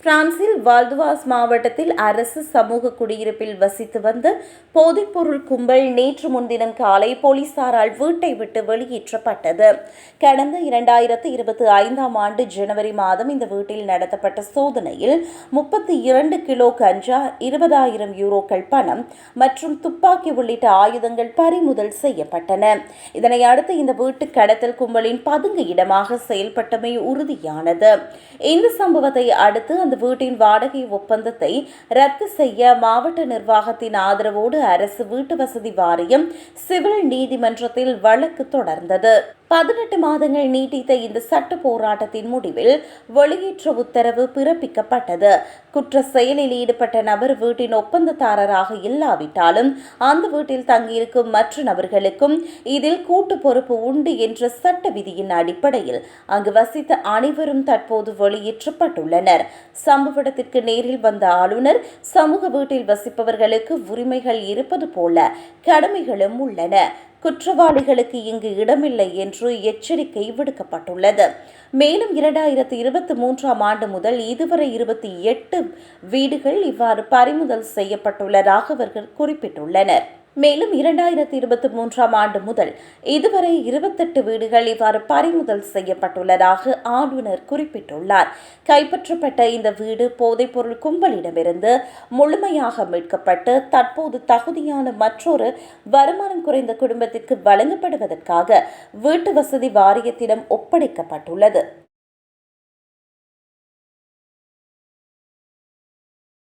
பிரான்சில் வால்துவாஸ் மாவட்டத்தில் அரசு சமூக குடியிருப்பில் வசித்து வந்த போதைப்பொருள் கும்பல் நேற்று முன்தினம் காலை போலீசாரால் வீட்டை விட்டு வெளியேற்றப்பட்டது. கடந்த 2025ஆம் ஆண்டு ஜனவரி மாதம் இந்த வீட்டில் நடத்தப்பட்ட சோதனையில் 32 கிலோ கஞ்சா, 20,000 யூரோக்கள் பணம் மற்றும் துப்பாக்கி உள்ளிட்ட ஆயுதங்கள் பறிமுதல் செய்யப்பட்டன. இதனை அடுத்து இந்த வீட்டு கடத்தல் கும்பலின் பதுங்கு இடமாக செயல்பட்டமை உறுதியானது. இந்த சம்பவத்தை அடுத்து அந்த வீட்டின் வாடகை ஒப்பந்தத்தை ரத்து செய்ய மாவட்ட நிர்வாகத்தின் ஆதரவோடு அரசு வீட்டு வசதி வாரியம் சிவில் நீதிமன்றத்தில் வழக்கு தொடர்ந்தது. 18 மாதங்கள் நீட்டித்த இந்த சட்ட போராட்டத்தின் முடிவில் வெளியேற்ற உத்தரவு பிறப்பிக்கப்பட்டது. குற்ற செயலில் ஈடுபட்ட நபர் வீட்டின் ஒப்பந்ததாரராக இல்லாவிட்டாலும் அந்த வீட்டில் தங்கியிருக்கும் மற்ற நபர்களுக்கும் இதில் கூட்டு பொறுப்பு உண்டு என்ற சட்ட விதியின் அடிப்படையில் அங்கு வசித்த அனைவரும் தற்போது வெளியேற்றப்பட்டுள்ளனர். சம்பவ இடத்திற்கு நேரில் வந்த ஆளுநர், சமூக வீட்டில் வசிப்பவர்களுக்கு உரிமைகள் இருப்பது போல கடமைகளும் உள்ளன, குற்றவாளிகளுக்கு இங்கு இடமில்லை என்று எச்சரிக்கை விடுக்கப்பட்டுள்ளது. மேலும் 2023ஆம் ஆண்டு முதல் இதுவரை 28 வீடுகள் இவ்வாறு பறிமுதல் செய்யப்பட்டுள்ளதாக அவர்கள் குறிப்பிட்டுள்ளனர். மேலும் 2023ஆம் ஆண்டு முதல் இதுவரை 28 வீடுகள் இவ்வாறு பறிமுதல் செய்யப்பட்டுள்ளதாக ஆளுநர் குறிப்பிட்டுள்ளார். கைப்பற்றப்பட்ட இந்த வீடு போதைப்பொருள் கும்பலிடமிருந்து முழுமையாக மீட்கப்பட்டு தற்போது தகுதியான மற்றொரு வருமானம் குறைந்த குடும்பத்திற்கு வழங்கப்படுவதற்காக வீட்டு வசதி வாரியத்திடம் ஒப்படைக்கப்பட்டுள்ளது.